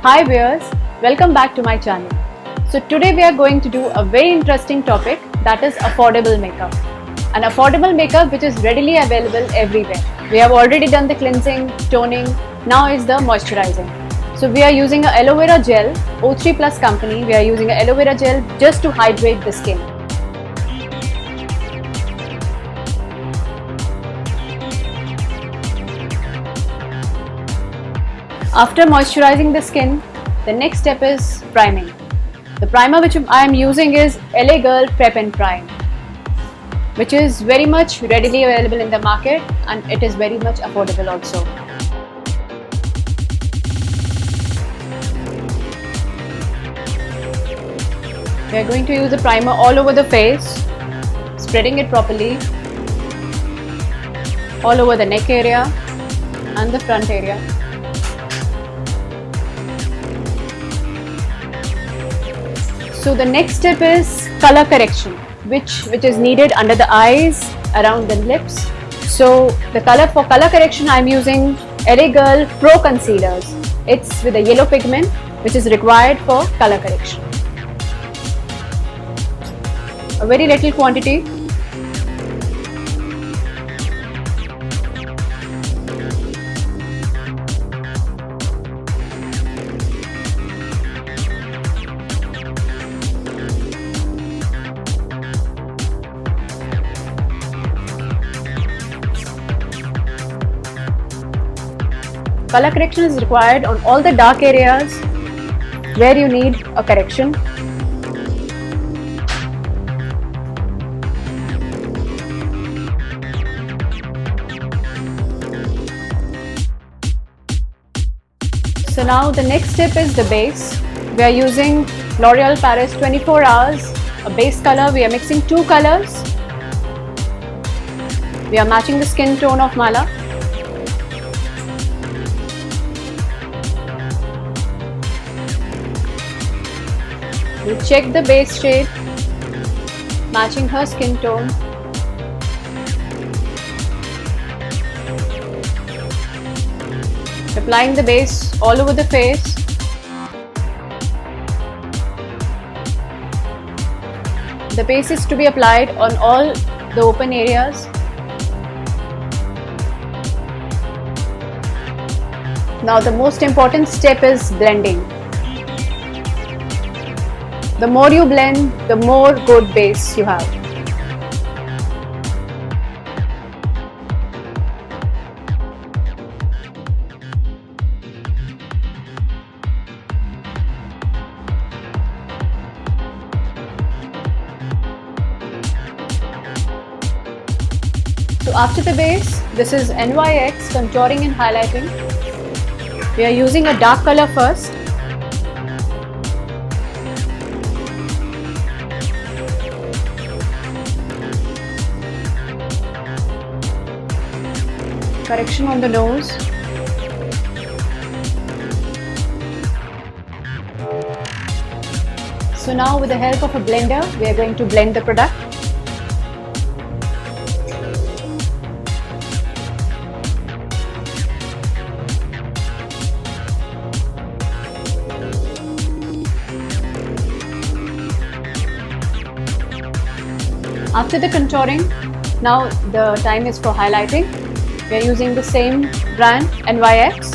Hi viewers, welcome back to my channel. So today we are going to do a very interesting topic, that is affordable makeup. An affordable makeup which is readily available everywhere. We have already done the cleansing, toning, now is the moisturizing. So we are using a Alovera gel, O3 Plus company. We are using a Alovera gel just to hydrate the skin. After moisturizing the skin, the next step is priming. The primer which I am using is LA Girl Prep and Prime, which is very much readily available in the market and it is very much affordable also. We are going to use the primer all over the face, spreading it properly, all over the neck area and the front area. So the next step is color correction, which is needed under the eyes, around the lips. So for color correction I am using LA Girl Pro Concealers. It's with a yellow pigment which is required for color correction. A very little quantity. Color correction is required on all the dark areas where you need a correction. So now the next step is the base. We are using L'Oreal Paris 24 Hours, a base color. We are mixing two colors. We are matching the skin tone of Mala. We check the base shade, matching her skin tone. Applying the base all over the face. The base is to be applied on all the open areas. Now the most important step is blending. The more you blend, the more good base you have. So after the base, this is NYX contouring and highlighting. We are using a dark color first. Correction on the nose. So now with the help of a blender, we are going to blend the product. After the contouring, now the time is for highlighting. We are using the same brand, NYX.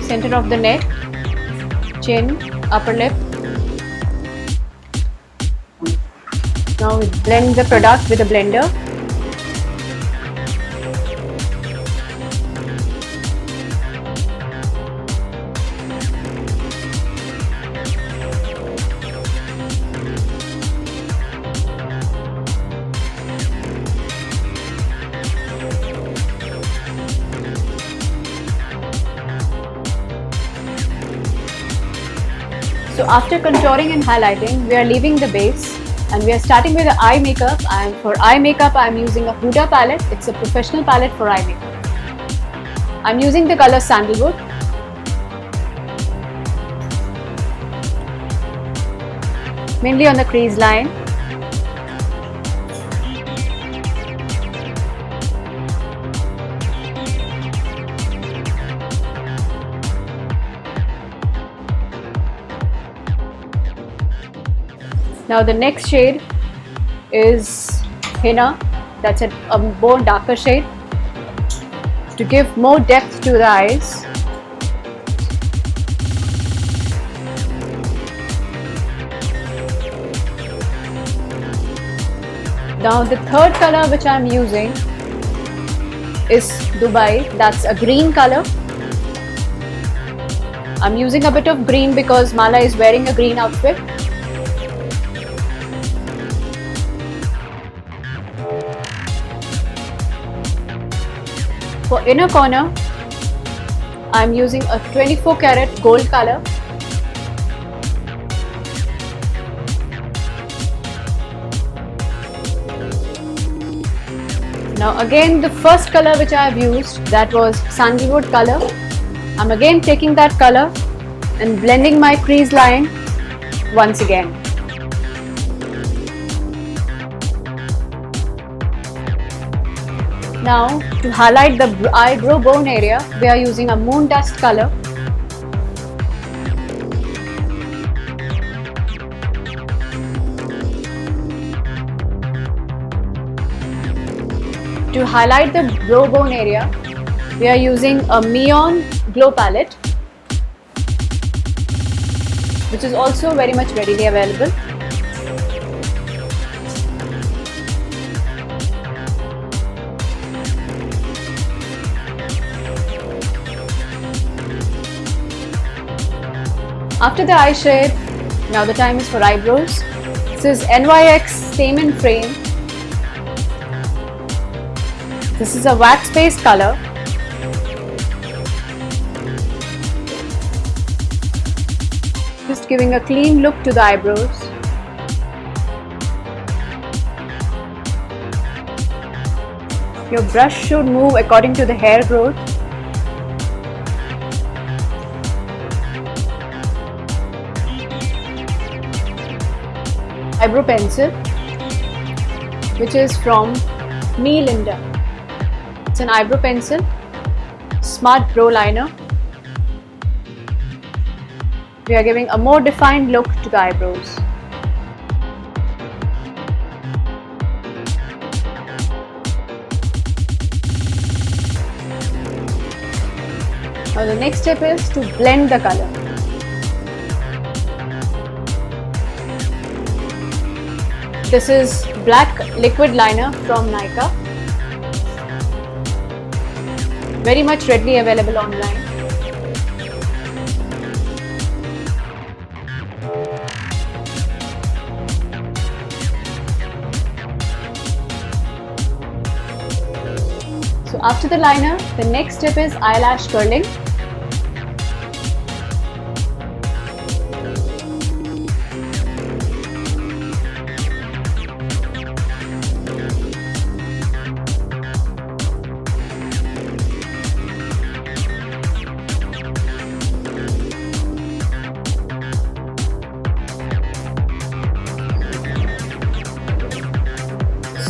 Center of the neck, chin, upper lip. Now we blend the product with a blender. So after contouring and highlighting, we are leaving the base. And we are starting with the eye makeup, and for eye makeup I am using a Huda palette. It's a professional palette for eye makeup. I'm using the color Sandalwood. Mainly on the crease line. Now the next shade is Henna. That's a more darker shade to give more depth to the eyes. Now the third color which I am using is Dubai. That's a green color. I'm using a bit of green because Mala is wearing a green outfit. For inner corner, I am using a 24 karat gold color. Now again, the first color which I have used, that was Sandalwood color. I'm again taking that color and blending my crease line once again. Now to highlight the eyebrow bone area, we are using a moon dust color. To highlight the brow bone area, we are using a Meon glow palette, which is also very much readily available. After the eye shade, now the time is for eyebrows. This is NYX Tame Frame. This is a wax paste color. Just giving a clean look to the eyebrows. Your brush should move according to the hair growth. Eyebrow pencil, which is from Meon. It's an eyebrow pencil, smart brow liner. We are giving a more defined look to the eyebrows. Now the next step is to blend the color. This is black liquid liner from Nyka. Very much readily available online. So after the liner, the next step is eyelash curling.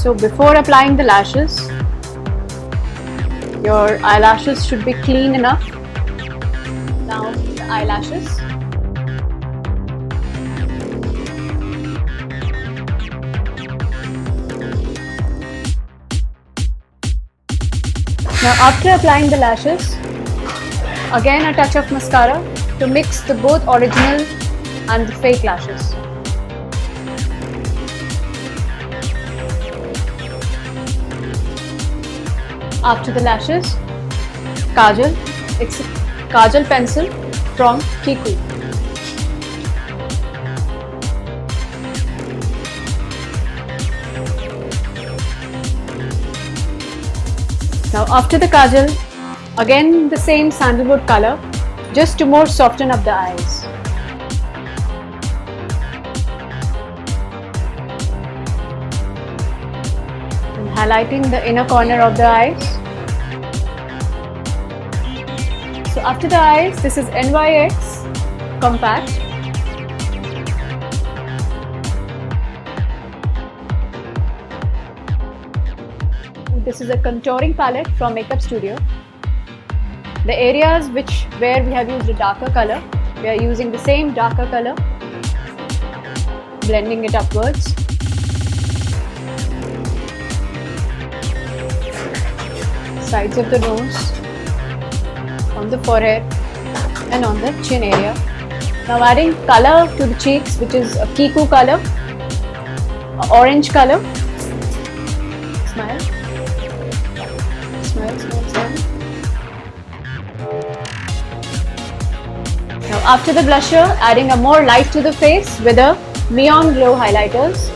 So before applying the lashes, your eyelashes should be clean enough. Now the eyelashes. Now after applying the lashes, again a touch of mascara to mix the both original and the fake lashes. After the lashes, Kajal. It's a Kajal Pencil from Kiko. Now after the Kajal, again the same Sandalwood color, just to more soften up the eyes. And highlighting the inner corner of the eyes. So after the eyes, this is NYX Compact. This is a contouring palette from Makeup Studio. The areas where we have used a darker color, we are using the same darker color, blending it upwards. Sides of the nose, on the forehead and on the chin area. Now adding color to the cheeks, which is a Kiko color, an orange color. Smile. Smile, smile, smile. Now after the blusher, adding a more light to the face with a Meon Glow highlighters.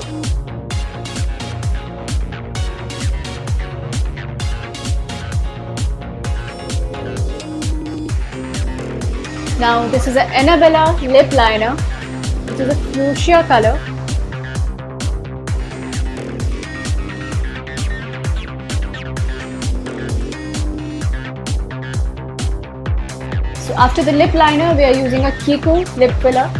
Now this is an Anabella lip liner, which is a frushia color. So after the lip liner, we are using a Kiko lip filler.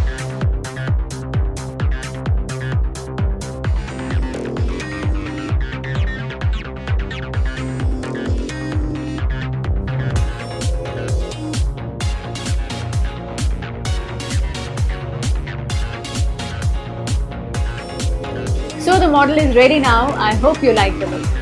So the model is ready now. I hope you like the look.